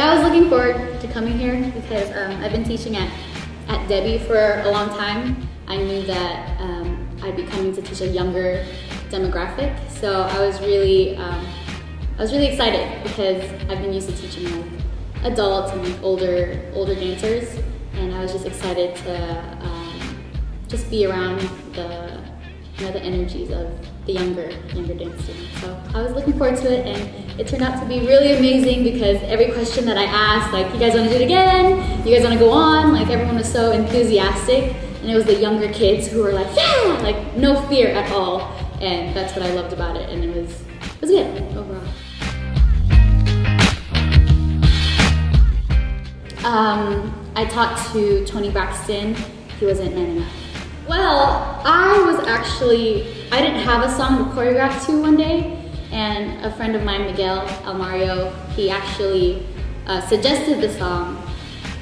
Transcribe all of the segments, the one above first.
I was looking forward to coming here because I've been teaching at Debbie for a long time. I knew that I'd be coming to teach a younger demographic, so I was really excited because I've been used to teaching like adults and like older dancers, and I was just excited to just be around the energies of the younger dance students. So I was looking forward to it, and it turned out to be really amazing because every question that I asked, like, you guys want to do it again? You guys want to go on? Like, everyone was so enthusiastic, and it was the younger kids who were like, yeah, like no fear at all, and that's what I loved about it, and it was good overall. I talked to Tony Braxton. He wasn't man enough. Well, I didn't have a song to choreograph to one day, and a friend of mine, Miguel Almario, he actually suggested the song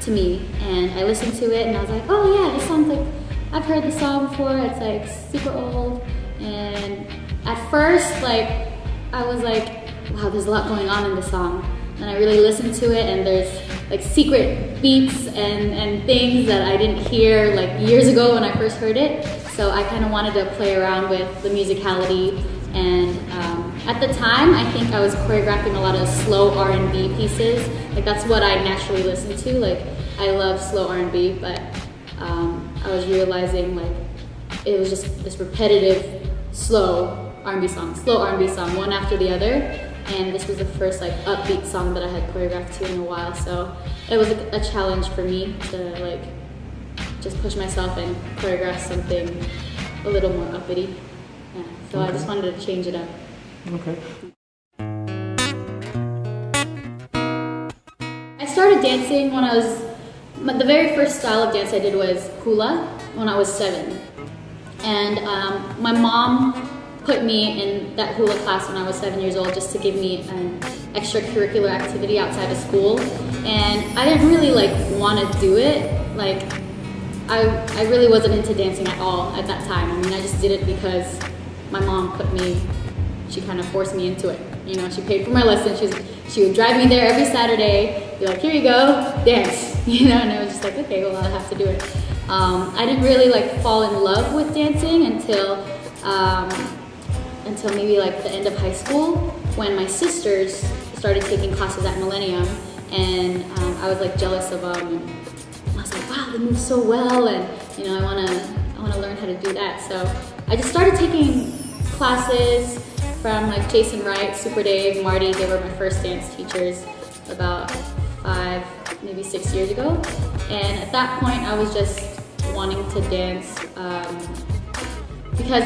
to me, and I listened to it, and I was like, oh yeah, this song's like, I've heard the song before, it's like super old, and at first, like, I was like, wow, there's a lot going on in the song, and I really listened to it, and there's like secret beats and things that I didn't hear like years ago when I first heard it. So I kind of wanted to play around with the musicality, and at the time I think I was choreographing a lot of slow R&B pieces. Like that's what I naturally listen to. Like I love slow R&B, but I was realizing like it was just this repetitive slow R&B song, one after the other. And this was the first like upbeat song that I had choreographed to in a while, so it was a challenge for me to like just push myself and choreograph something a little more uppity. Yeah, so I just wanted to change it up. Okay. I started dancing when the very first style of dance I did was hula when I was 7, and my mom put me in that hula class when I was 7 years old just to give me an extracurricular activity outside of school, and I didn't really like want to do it. Like I really wasn't into dancing at all at that time. I mean, I just did it because my mom she kind of forced me into it. You know, she paid for my lessons. She would drive me there every Saturday, be like, here you go, dance. You know, and I was just like, okay, well, I'll have to do it. I didn't really like fall in love with dancing until maybe like the end of high school, when my sisters started taking classes at Millennium, and I was like jealous of them, and I was like, wow, they move so well, and you know, I want to learn how to do that. So I just started taking classes from like Jason Wright, Super Dave, Marty. They were my first dance teachers about 5, maybe 6 years ago, and at that point I was just wanting to dance because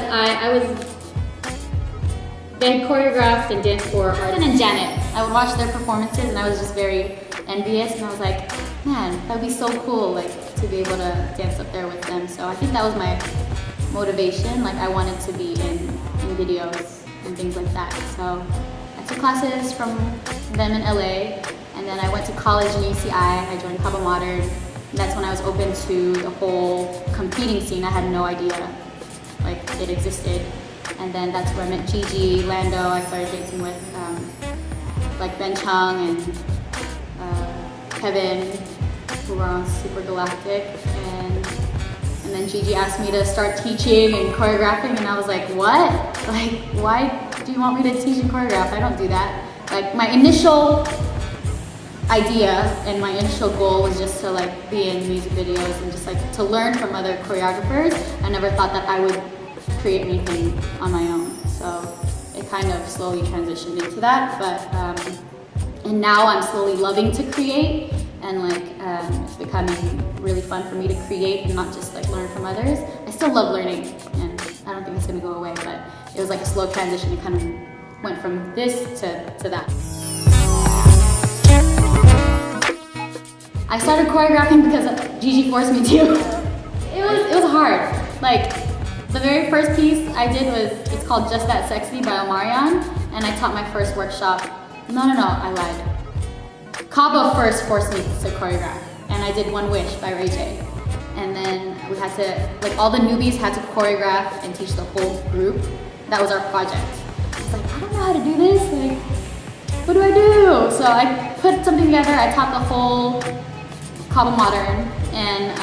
they choreographed and danced for Arden and Janet. I would watch their performances and I was just very envious, and I was like, man, that would be so cool, like to be able to dance up there with them. So I think that was my motivation. Like I wanted to be in videos and things like that. So I took classes from them in LA, and then I went to college in UCI. I joined Cabo Modern, and that's when I was open to the whole competing scene. I had no idea like it existed. And then that's where I met Gigi, Lando. I started dancing with like Ben Chung and Kevin, who were on Super Galactic. And then Gigi asked me to start teaching and choreographing, and I was like, what? Like, why do you want me to teach and choreograph? I don't do that. Like, my initial idea and my initial goal was just to like be in music videos and just like to learn from other choreographers. I never thought that I would create anything on my own, so it kind of slowly transitioned into that. But and now I'm slowly loving to create, and like it's becoming really fun for me to create and not just like learn from others. I still love learning, and I don't think it's going to go away, but it was like a slow transition. It kind of went from this to that. I started choreographing because Gigi forced me to. It was hard. Like, the very first piece I did it's called Just That Sexy by Omarion, and I taught my first workshop. No, I lied. Cabo first forced me to choreograph, and I did One Wish by Ray J. And then we had to, like all the newbies had to choreograph and teach the whole group. That was our project. I was like, I don't know how to do this. Like, what do I do? So I put something together. I taught the whole Cabo Modern, and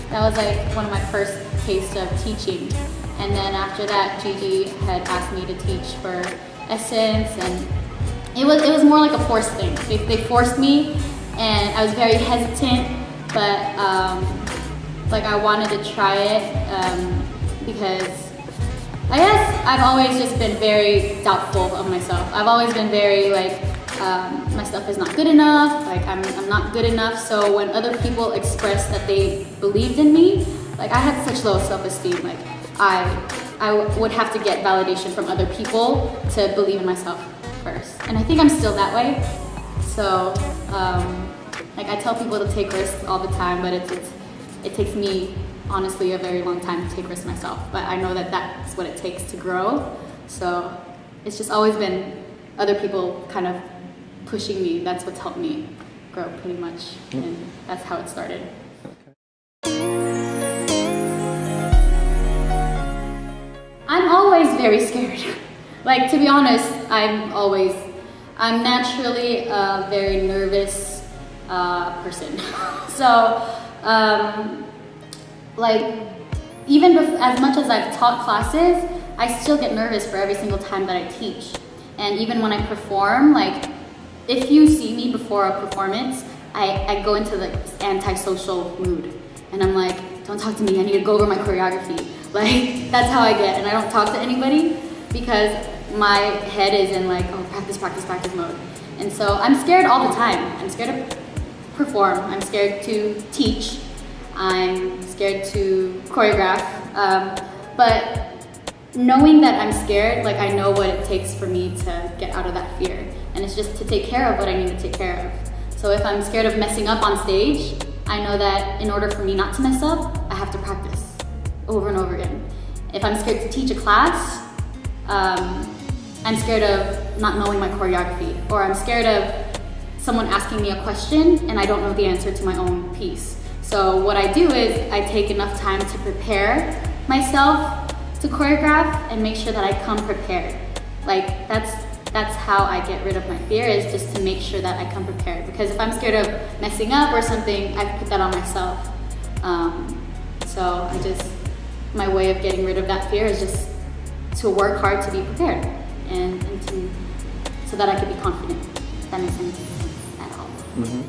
that was like one of my first tastes of teaching. And then after that, Gigi had asked me to teach for Essence, and it was more like a forced thing. They forced me, and I was very hesitant, but like I wanted to try it because I guess I've always just been very doubtful of myself. I've always been very like, my stuff is not good enough, like I'm not good enough. So when other people expressed that they believed in me, like I had such low self-esteem. Like I would have to get validation from other people to believe in myself first. And I think I'm still that way. So like I tell people to take risks all the time, but it takes me honestly a very long time to take risks myself. But I know that that's what it takes to grow. So it's just always been other people kind of pushing me. That's what's helped me grow pretty much. And that's how it started. I'm always very scared. Like, to be honest, I'm naturally a very nervous person. So, like, even as much as I've taught classes, I still get nervous for every single time that I teach. And even when I perform, like, if you see me before a performance, I go into the antisocial mood. And I'm like, don't talk to me, I need to go over my choreography. Like, that's how I get, and I don't talk to anybody because my head is in like, oh, practice, practice, practice mode. And so I'm scared all the time. I'm scared to perform, I'm scared to teach, I'm scared to choreograph, but knowing that I'm scared, like I know what it takes for me to get out of that fear. And it's just to take care of what I need to take care of. So if I'm scared of messing up on stage, I know that in order for me not to mess up, I have to practice over and over again. If I'm scared to teach a class, I'm scared of not knowing my choreography, or I'm scared of someone asking me a question and I don't know the answer to my own piece. So what I do is I take enough time to prepare myself to choreograph and make sure that I come prepared. Like that's how I get rid of my fear, is just to make sure that I come prepared. Because if I'm scared of messing up or something, I put that on myself. So my way of getting rid of that fear is just to work hard to be prepared and so that I can be confident. If that makes any sense at all. Mm-hmm.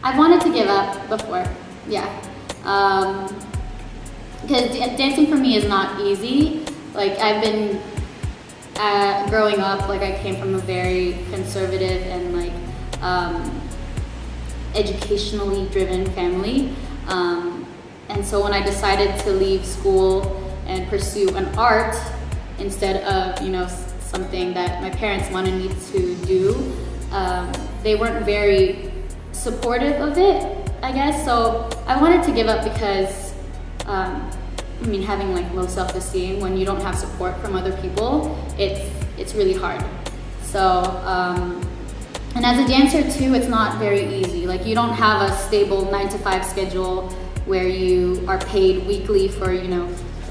I wanted to give up before, yeah. Because dancing for me is not easy. Like I've been growing up, like I came from a very conservative and like educationally driven family. And so when I decided to leave school and pursue an art instead of, something that my parents wanted me to do, they weren't very supportive of it, I guess. So I wanted to give up because, having like low self-esteem when you don't have support from other people, it's really hard. So, and as a dancer too, it's not very easy. Like you don't have a stable 9-to-5 schedule where you are paid weekly for,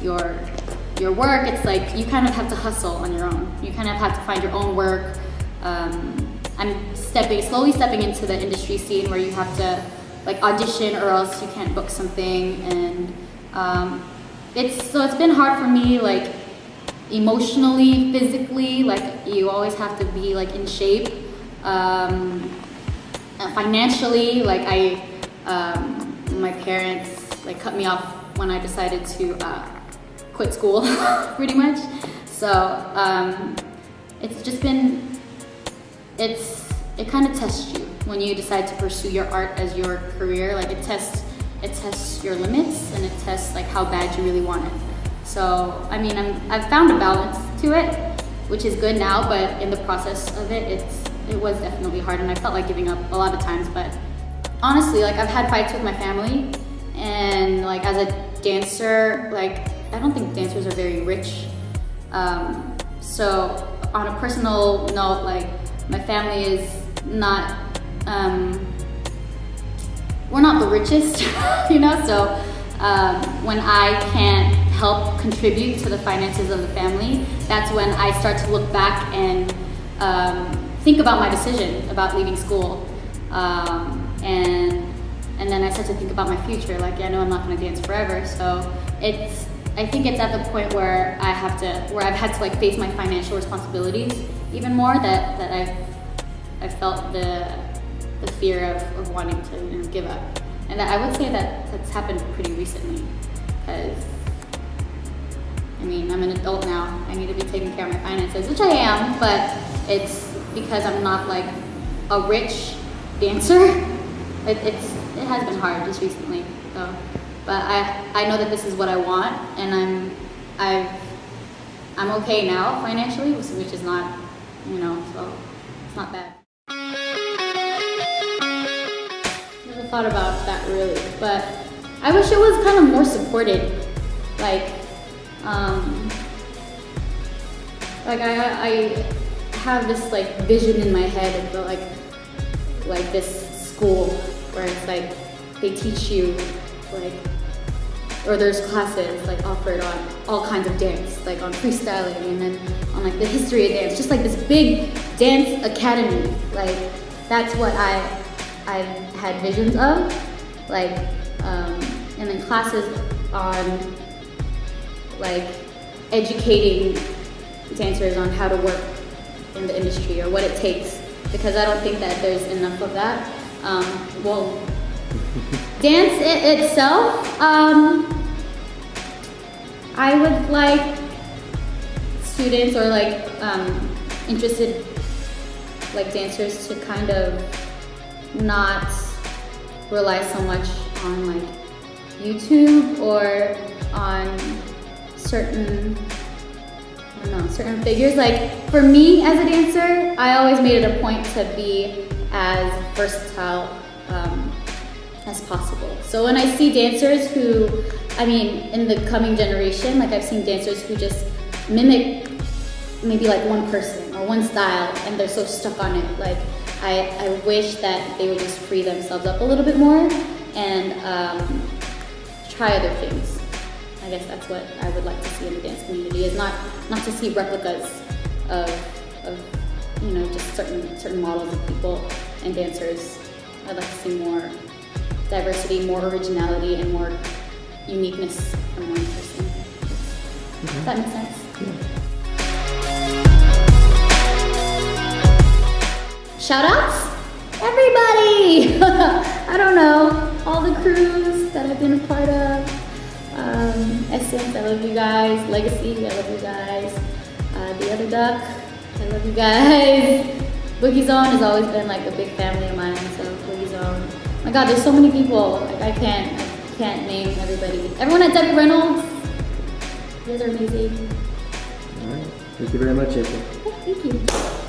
your work. It's like you kind of have to hustle on your own. You kind of have to find your own work. I'm slowly stepping into the industry scene where you have to like audition or else you can't book something, and it's been hard for me, like emotionally, physically. Like you always have to be like in shape. Financially, like my parents like cut me off when I decided to quit school, pretty much. So it's just been, it kind of tests you when you decide to pursue your art as your career. Like it tests your limits, and it tests like how bad you really want it. So I've found a balance to it, which is good now, but in the process of it was definitely hard, and I felt like giving up a lot of times. But honestly, like I've had fights with my family, and like as a dancer, like I don't think dancers are very rich. So on a personal note, like my family is not, we're not the richest, So when I can't help contribute to the finances of the family, that's when I start to look back and think about my decision about leaving school. And then I start to think about my future. Like, I know I'm not going to dance forever, so I think it's at the point where I've had to like face my financial responsibilities even more, that I've felt the fear of wanting to give up. And I would say that's happened pretty recently, because I mean, I'm an adult now. I need to be taking care of my finances, which I am, but it's because I'm not like a rich dancer. It has been hard just recently, so. But I know that this is what I want, and I'm okay now financially, which is not, so it's not bad. Never thought about that really, but I wish it was kind of more supported. Like I have this like vision in my head of like this school where it's like they teach you like, or there's classes like offered on all kinds of dance, like on freestyling, and then on like the history of dance, just like this big dance academy. Like that's what I had visions of, like, and then classes on like educating dancers on how to work in the industry or what it takes, because I don't think that there's enough of that. Well, dance itself, I would like students or like interested like dancers to kind of not rely so much on like YouTube or on certain figures. Like for me as a dancer, I always made it a point to be as versatile as possible. So when I see dancers who, I mean, in the coming generation, like I've seen dancers who just mimic maybe like one person or one style, and they're so stuck on it. Like I wish that they would just free themselves up a little bit more and try other things. I guess that's what I would like to see in the dance community, is not to see replicas of just certain models of people and dancers. I'd like to see more diversity, more originality, and more uniqueness from one person. Does that make sense? Yeah. Shout outs? Everybody! I don't know, all the crews that I've been a part of. Essence, I love you guys. Legacy, I love you guys. The Other Duck, I love you guys. Boogie Zone has always been like a big family of mine, so Boogie Zone. My God, there's so many people. Like I can't name everybody. Everyone at Debbie Reynolds, you guys are amazing. All right, thank you very much, April. Thank you.